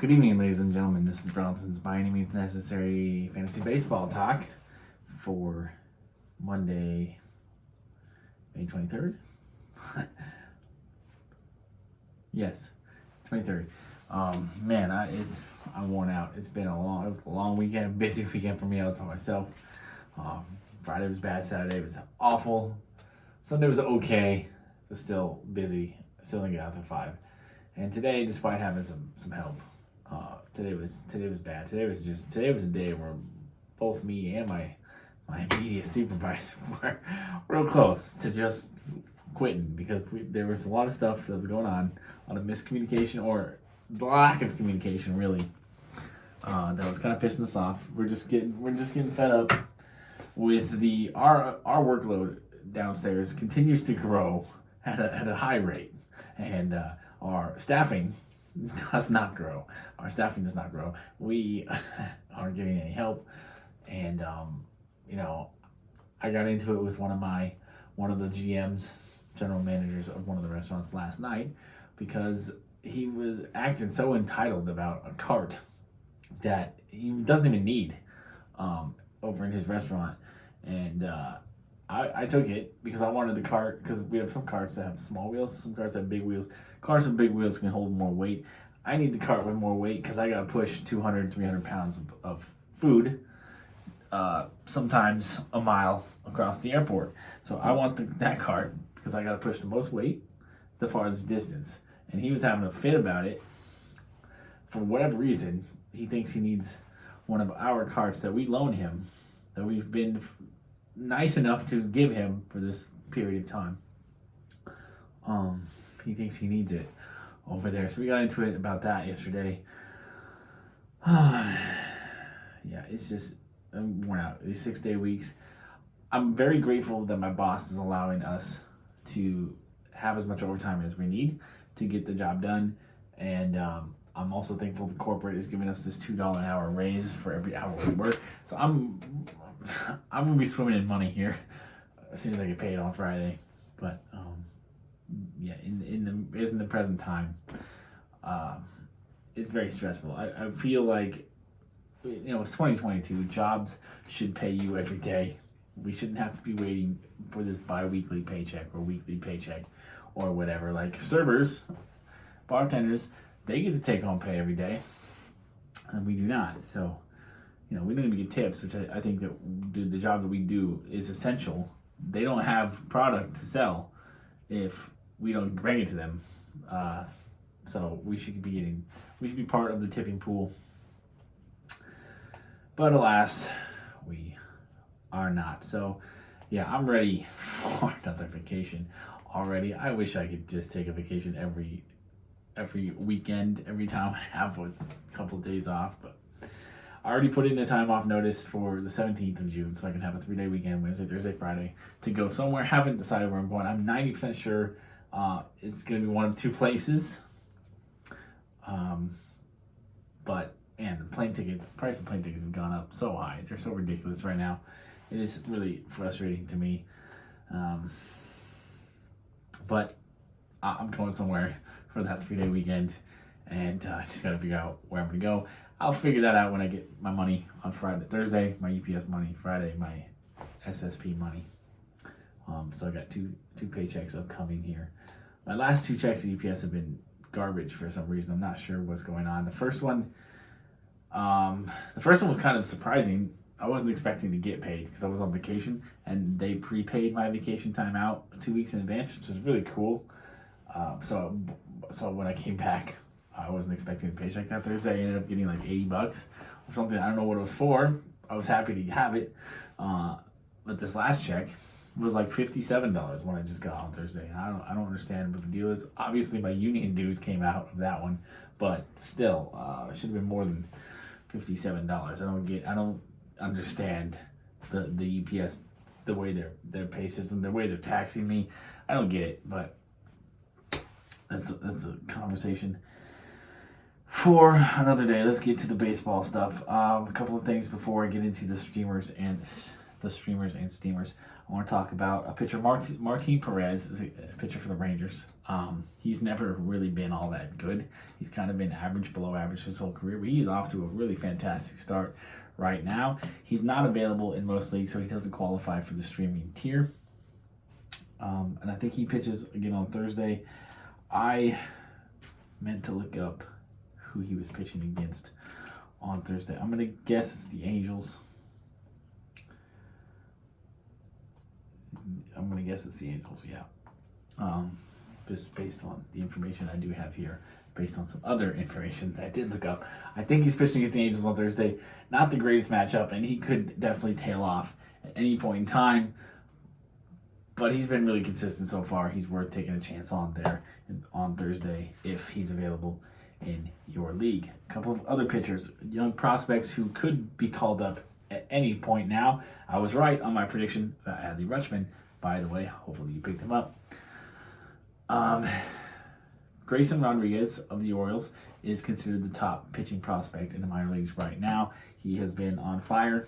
Good evening, ladies and gentlemen. This is Bronson's By Any Means Necessary Fantasy Baseball Talk for Monday, May 23rd. Yes, 23rd. Man, I'm worn out. It was a long weekend, busy weekend for me. I was by myself. Friday was bad. Saturday was awful. Sunday was okay, but still busy. Still didn't get out to 5. And today, despite having some help, today was bad. Today was a day where both me and my immediate supervisor were real close to just quitting because there was a lot of stuff that was going on, a lot of miscommunication or lack of communication, really, that was kind of pissing us off. We're just getting fed up with our workload downstairs continues to grow at a high rate, and our staffing does not grow. Our staffing does not grow. We aren't getting any help, and I got into it with one of the GMs, general managers of one of the restaurants last night, because he was acting so entitled about a cart that he doesn't even need over in his restaurant, and I took it because I wanted the cart, because we have some carts that have small wheels, some carts have big wheels. Carts with big wheels can hold more weight. I need the cart with more weight because I got to push 200, 300 pounds of food, sometimes a mile across the airport. So I want that cart because I got to push the most weight the farthest distance. And he was having a fit about it. For whatever reason, he thinks he needs one of our carts that we loan him, that we've been nice enough to give him for this period of time. He thinks he needs it over there. So we got into it about that yesterday. Yeah, it's just, I'm worn out. These 6-day weeks. I'm very grateful that my boss is allowing us to have as much overtime as we need to get the job done. And I'm also thankful the corporate is giving us this $2 an hour raise for every hour we work. So I'm gonna be swimming in money here as soon as I get paid on Friday. But yeah, in the present time, it's very stressful. I feel like, it's 2022. Jobs should pay you every day. We shouldn't have to be waiting for this bi-weekly paycheck or weekly paycheck or whatever. Like servers, bartenders, they get to take home pay every day, and we do not. So, we don't even get tips, which I think that the job that we do is essential. They don't have product to sell if we don't bring it to them. So we should be part of the tipping pool. But alas, we are not. So yeah, I'm ready for another vacation already. I wish I could just take a vacation every weekend, every time I have a couple of days off, but I already put in a time off notice for the 17th of June, so I can have a 3-day weekend, Wednesday, Thursday, Friday, to go somewhere. Haven't decided where I'm going. I'm 90% sure it's going to be one of 2 places. But, and the price of plane tickets have gone up so high. They're so ridiculous right now. It is really frustrating to me. But I'm going somewhere for that 3-day weekend, and I just got to figure out where I'm going to go. I'll figure that out when I get my money on Thursday, my UPS money, Friday, my SSP money. So I got two paychecks upcoming here. My last 2 checks at UPS have been garbage for some reason. I'm not sure what's going on. The first one was kind of surprising. I wasn't expecting to get paid because I was on vacation, and they prepaid my vacation time out 2 weeks in advance, which is really cool. So when I came back, I wasn't expecting a paycheck that Thursday. I ended up getting like $80 or something. I don't know what it was for. I was happy to have it. But this last check was like $57 when I just got on Thursday. And I don't understand what the deal is. Obviously my union dues came out of that one, but still, it should have been more than $57. I don't understand the UPS, the way their pay system, the way they're taxing me. I don't get it, but that's a conversation for another day. Let's get to the baseball stuff. A couple of things before I get into the streamers and steamers. I I want to talk about a pitcher, Martin Perez, is a pitcher for the Rangers. He's never really been all that good. He's kind of been average, below average his whole career, but he's off to a really fantastic start right now. He's not available in most leagues, so he doesn't qualify for the streaming tier. And I think he pitches again on Thursday. I meant to look up who he was pitching against on Thursday. I'm going to guess it's the Angels. Yeah. Just based on the information I do have here, based on some other information that I did look up. I think he's pitching against the Angels on Thursday. Not the greatest matchup, and he could definitely tail off at any point in time. But he's been really consistent so far. He's worth taking a chance on there on Thursday if he's available in your league. A couple of other pitchers, young prospects who could be called up at any point now. I was right on my prediction about Adley Rutschman, by the way. Hopefully you picked him up. Grayson Rodriguez of the Orioles is considered the top pitching prospect in the minor leagues right now. He has been on fire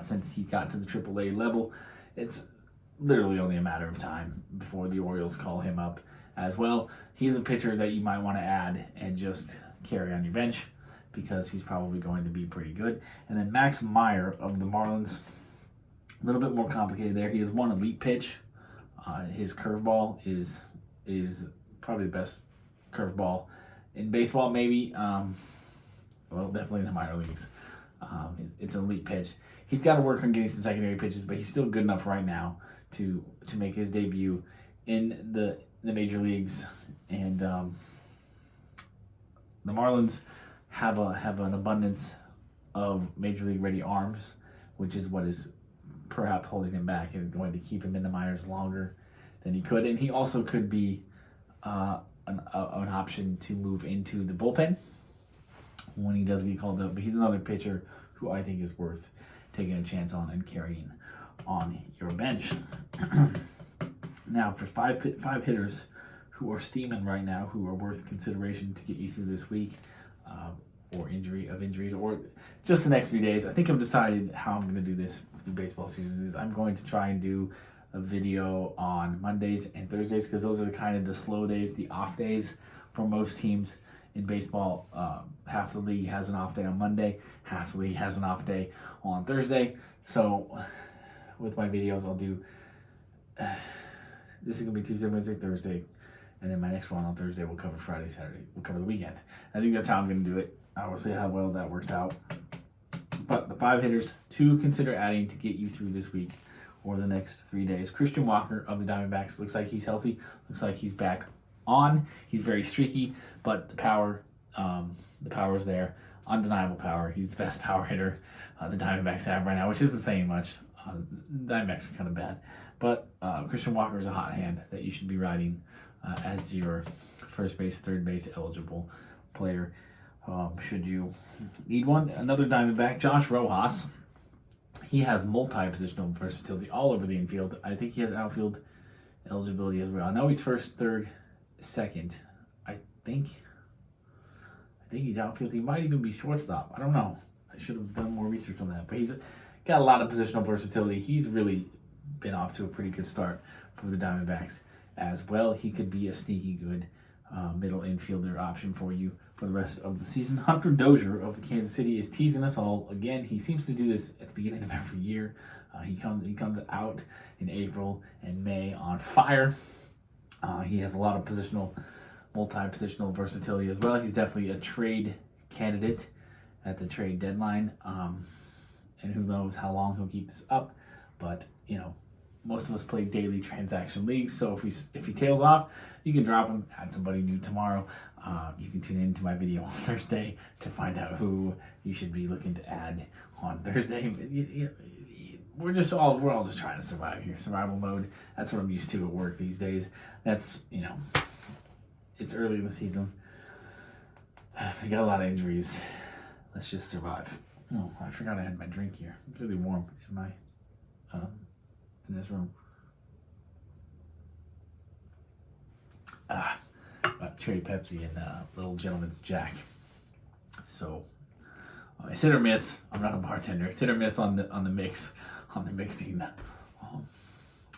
since he got to the AAA level. It's literally only a matter of time before the Orioles call him up as well. He's a pitcher that you might want to add and just carry on your bench because he's probably going to be pretty good. And then Max Meyer of the Marlins, a little bit more complicated there. He has one elite pitch. His curveball is probably the best curveball in baseball, maybe. Well, definitely in the minor leagues. It's an elite pitch. He's got to work on getting some secondary pitches, but he's still good enough right now to make his debut in the major leagues. And the Marlins have an abundance of major league ready arms, which is what is perhaps holding him back and going to keep him in the minors longer than he could. And he also could be an option to move into the bullpen when he does get called up. But he's another pitcher who I think is worth taking a chance on and carrying on your bench. Now, for five hitters who are steaming right now, who are worth consideration to get you through this week, or injuries, or just the next few days. I think I've decided how I'm going to do this through baseball season. I'm going to try and do a video on Mondays and Thursdays because those are kind of the slow days, the off days for most teams in baseball. Half the league has an off day on Monday, half the league has an off day on Thursday. So with my videos, I'll do this is going to be Tuesday, Wednesday, Thursday, and then my next one on Thursday will cover Friday, Saturday. We'll cover the weekend. I think that's how I'm going to do it. I will see how well that works out. But the 5 hitters to consider adding to get you through this week or the next 3 days. Christian Walker of the Diamondbacks looks like he's healthy. Looks like he's back on. He's very streaky, but the power is there. Undeniable power. He's the best power hitter the Diamondbacks have right now, which isn't saying much. The Diamondbacks are kind of bad. But Christian Walker is a hot hand that you should be riding as your first base, third base eligible player. Should you need one. Another Diamondback, Josh Rojas. He has multi-positional versatility all over the infield. I think he has outfield eligibility as well. I know he's first, third, second. I think he's outfield. He might even be shortstop. I don't know. I should have done more research on that. But he's got a lot of positional versatility. He's really been off to a pretty good start for the Diamondbacks as well. He could be a sneaky good middle infielder option for you for the rest of the season. Hunter Dozier of the Kansas City is teasing us all again. He seems to do this at the beginning of every year. He comes out in April and May on fire. He has a lot of multi-positional versatility as well. He's definitely a trade candidate at the trade deadline. And who knows how long he'll keep this up. But, most of us play daily transaction leagues. So if he tails off, you can drop him, add somebody new tomorrow. You can tune into my video on Thursday to find out who you should be looking to add on Thursday. We're all just trying to survive here. Survival mode. That's what I'm used to at work these days. That's, it's early in the season. We got a lot of injuries. Let's just survive. Oh, I forgot I had my drink here. It's really warm in this room. Cherry Pepsi and Little Gentleman's Jack. So it's hit or miss. I'm not a bartender. It's hit or miss on the mixing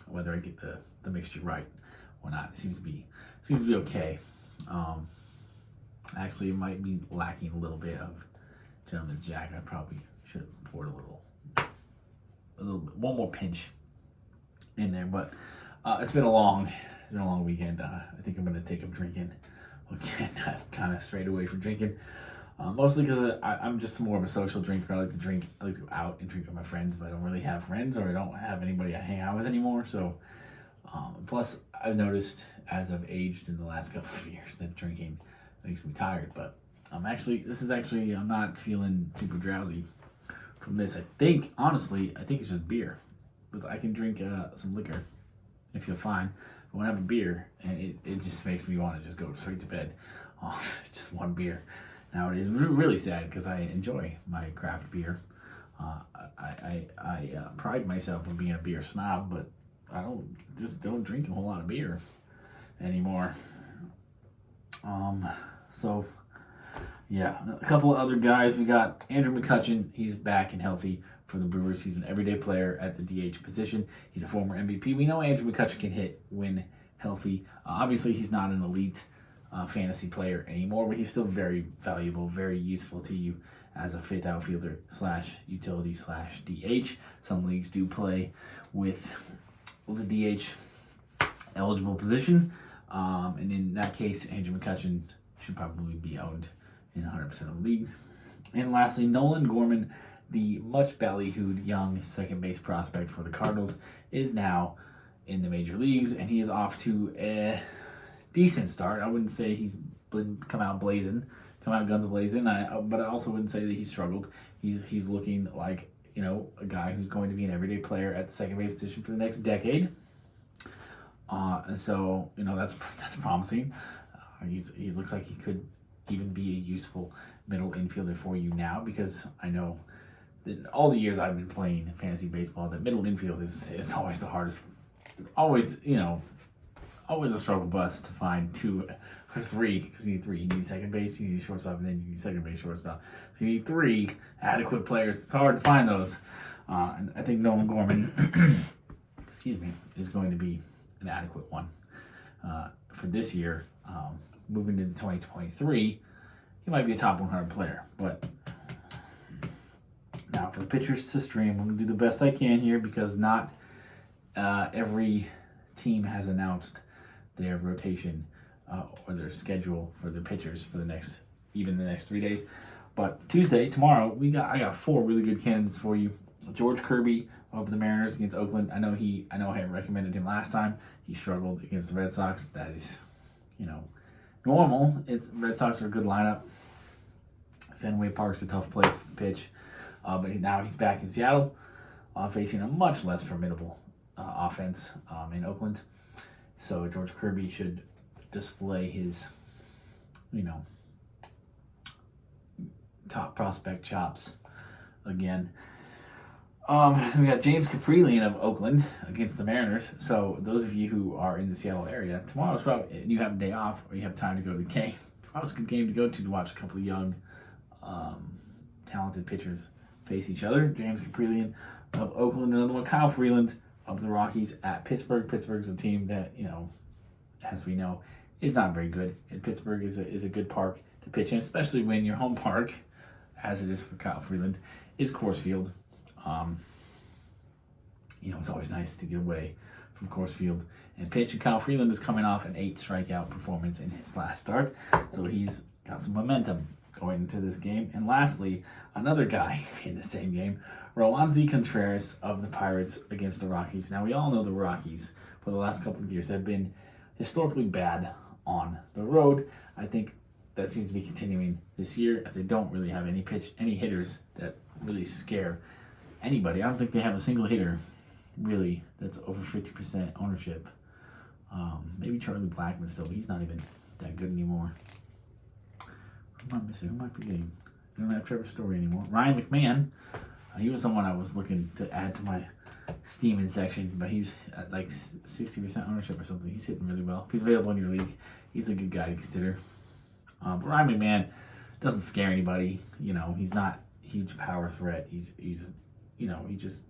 Whether I get the mixture right or not, it seems to be okay. Actually, it might be lacking a little bit of Gentleman's Jack. I probably should have poured a little bit, one more pinch in there. But it's been a long weekend. I think I'm gonna take up drinking again. I've kind of strayed away from drinking, mostly because I'm just more of a social drinker. I like to drink. I like to go out and drink with my friends, but I don't really have friends, or I don't have anybody I hang out with anymore. So, plus I've noticed as I've aged in the last couple of years that drinking makes me tired. But I'm not feeling super drowsy from this. Honestly, I think it's just beer. But I can drink some liquor and feel fine. But when I have a beer, and it just makes me want to just go straight to bed. Just one beer. Now, it is really sad because I enjoy my craft beer. I pride myself on being a beer snob, but I don't drink a whole lot of beer anymore. So yeah, a couple of other guys. We got Andrew McCutchen. He's back and healthy for the Brewers. He's an everyday player at the DH position. He's a former MVP. We know Andrew McCutchen can hit when healthy. Obviously, he's not an elite fantasy player anymore, but he's still very valuable, very useful to you as a fifth outfielder / utility / DH. Some leagues do play with the DH eligible position. And in that case, Andrew McCutchen should probably be owned in 100% of leagues. And lastly, Nolan Gorman, the much ballyhooed young second base prospect for the Cardinals, is now in the major leagues, and he is off to a decent start. I wouldn't say he's come out guns blazing, but I also wouldn't say that he struggled. He's looking like, a guy who's going to be an everyday player at the second base position for the next decade. And so, that's promising. He looks like he could even be a useful middle infielder for you now, because I know that all the years I've been playing fantasy baseball, that middle infield is always the hardest. It's always, always a struggle bus to find 2 or 3, because you need 3. You need second base, you need shortstop, and then you need second base, shortstop. So you need 3 adequate players. It's hard to find those. And I think Nolan Gorman, is going to be an adequate one for this year. Moving into 2023, he might be a top 100 player. But now for the pitchers to stream, I'm going to do the best I can here, because not every team has announced their rotation or their schedule for the pitchers for the next 3 days. But tomorrow, I got 4 really good candidates for you. George Kirby of the Mariners against Oakland. I know I recommended him last time. He struggled against the Red Sox. That is, normal. Red Sox are a good lineup. Fenway Park's a tough place to pitch. But now he's back in Seattle, facing a much less formidable offense in Oakland. So George Kirby should display his, top prospect chops again. We got James Caprillion of Oakland against the Mariners. So those of you who are in the Seattle area, tomorrow's probably, you have a day off or you have time to go to the game. Tomorrow's a good game to go to watch a couple of young, talented pitchers face each other. James Caprillion of Oakland, another one. Kyle Freeland of the Rockies at Pittsburgh. Pittsburgh's a team that, as we know, is not very good. And Pittsburgh is a good park to pitch in, especially when your home park, as it is for Kyle Freeland, is Coors Field. It's always nice to get away from Coors Field and pitch. And Kyle Freeland is coming off an 8 strikeout performance in his last start, so he's got some momentum going into this game. And lastly, another guy in the same game, Roansy Contreras of the Pirates against the Rockies. Now, we all know the Rockies for the last couple of years have been historically bad on the road. I think that seems to be continuing this year, as they don't really have any hitters that really scare anybody. I don't think they have a single hitter, really, that's over 50% ownership. Maybe Charlie Blackmon still, but he's not even that good anymore. Who am I missing? Who am I forgetting? They don't have Trevor Story anymore. Ryan McMahon, he was someone I was looking to add to my Steam section, but he's at like 60% ownership or something. He's hitting really well. If he's available in your league, he's a good guy to consider. But Ryan McMahon doesn't scare anybody. He's not a huge power threat. He's he just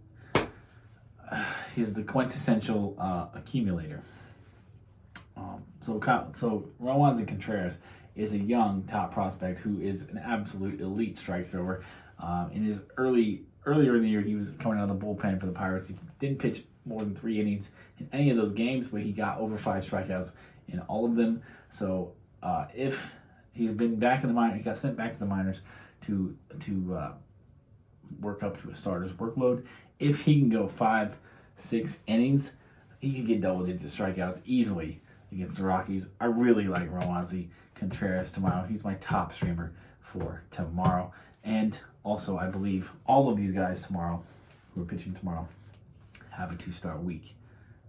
he's the quintessential accumulator. So Roansy Contreras is a young top prospect who is an absolute elite strike thrower. In his earlier in the year, he was coming out of the bullpen for the Pirates. He didn't pitch more than 3 innings in any of those games, but he got over 5 strikeouts in all of them. So if he's been back in the minors, he got sent back to the minors to work up to a starter's workload. If he can go 5-6 innings, he can get double-digit strikeouts easily against the Rockies. I really like Roansy Contreras tomorrow. He's my top streamer for tomorrow. And also, I believe all of these guys tomorrow, who are pitching tomorrow, have a 2-start week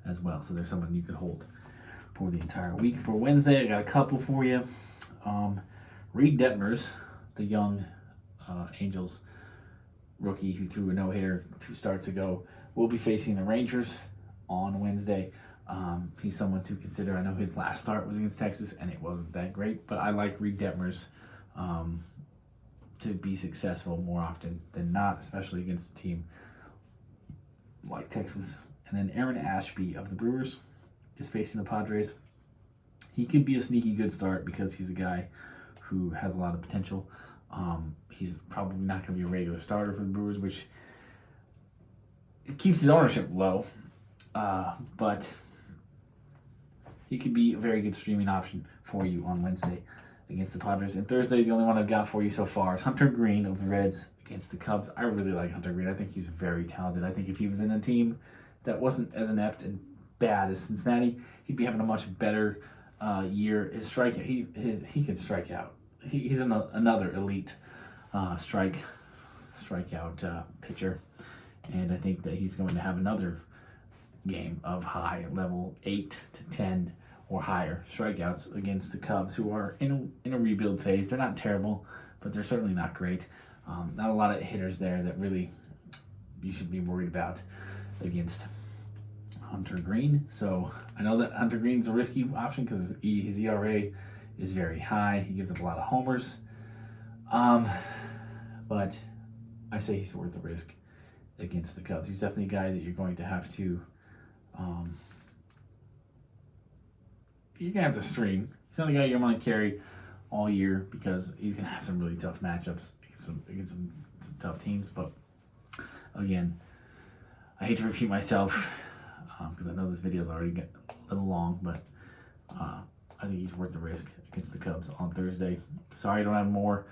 as well. So there's someone you could hold for the entire week. For Wednesday, I got a couple for you. Reed Detmers, the young Angels rookie who threw a no-hitter 2 starts ago, will be facing the Rangers on Wednesday. He's someone to consider. I know his last start was against Texas, and it wasn't that great, but I like Reed Detmers to be successful more often than not, especially against a team like Texas. And then Aaron Ashby of the Brewers is facing the Padres. He could be a sneaky good start because he's a guy who has a lot of potential. He's probably not going to be a regular starter for the Brewers, which it keeps his ownership low. But he could be a very good streaming option for you on Wednesday against the Padres. And Thursday, the only one I've got for you so far is Hunter Green of the Reds against the Cubs. I really like Hunter Green. I think he's very talented. I think if he was in a team that wasn't as inept and bad as Cincinnati, he'd be having a much better year. His strikeout, he could strike out. He's another elite strikeout pitcher, and I think that he's going to have another game of high level 8 to 10 or higher strikeouts against the Cubs, who are in a rebuild phase. They're not terrible, but they're certainly not great. Not a lot of hitters there that really you should be worried about against Hunter Green. So I know that Hunter Green's a risky option because his ERA is very high. He gives up a lot of homers. But I say he's worth the risk against the Cubs. He's definitely a guy that you're going to have to stream. He's not a guy you're going to carry all year because he's going to have some really tough matchups against some tough teams. But again, I hate to repeat myself because I know this video is already getting a little long, but I think he's worth the risk against the Cubs on Thursday. Sorry I don't have more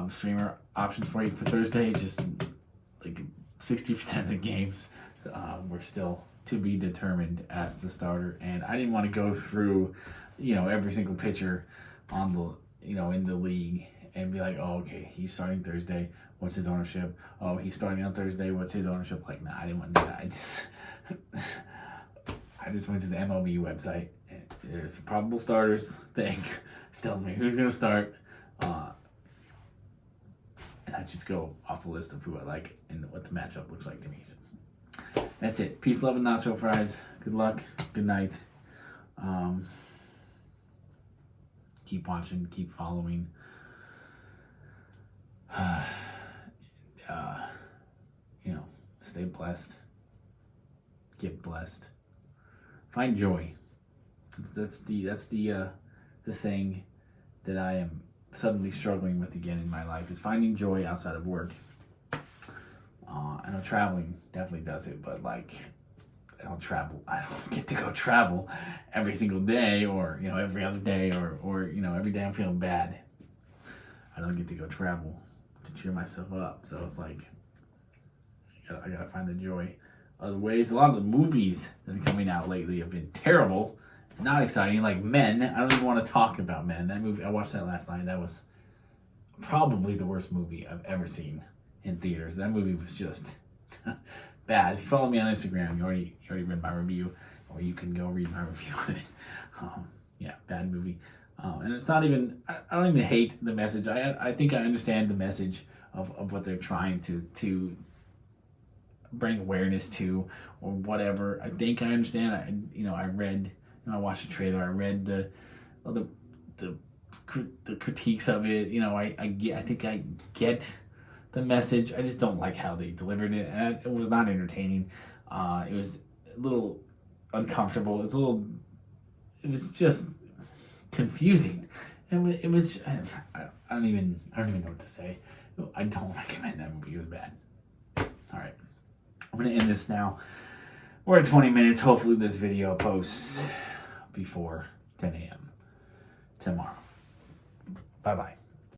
streamer options for you for Thursday. It's just like 60% of the games were still to be determined as the starter, and I didn't want to go through, every single pitcher on the, in the league and be like, oh, okay, he's starting Thursday. What's his ownership? Oh, he's starting on Thursday. What's his ownership? Like, nah, I didn't want to do that. I just went to the MLB website. And there's a probable starters thing. It tells me who's going to start. And I just go off the list of who I like and what the matchup looks like to me. So that's it. Peace, love, and nacho fries. Good luck. Good night. Keep watching. Keep following. Stay blessed. Get blessed. Find joy. That's the thing that I am suddenly struggling with again in my life, is finding joy outside of work. I know traveling definitely does it, but I don't get to go travel every single day, or every other day, or every day I'm feeling bad. I don't get to go travel to cheer myself up, so it's like I gotta find the joy other ways. A lot of the movies that are coming out lately have been terrible, not exciting. Like Men, I don't even want to talk about Men. That movie, I watched that last night. That was probably the worst movie I've ever seen in theaters. That movie was just bad. If you follow me on Instagram, you already read my review, or you can go read my review of it. Bad movie. And it's not even, I don't even hate the message. I think I understand the message of what they're trying to bring awareness to, or whatever. I think I understand. I read, I watched the trailer. I read the critiques of it. I think I get the message. I just don't like how they delivered it. And it was not entertaining. It was a little uncomfortable. It was just confusing. It was. I don't even know what to say. I don't recommend that movie. It was bad. All right, I'm gonna end this now. We're at 20 minutes. Hopefully, this video posts before 10 a.m. tomorrow. Bye bye.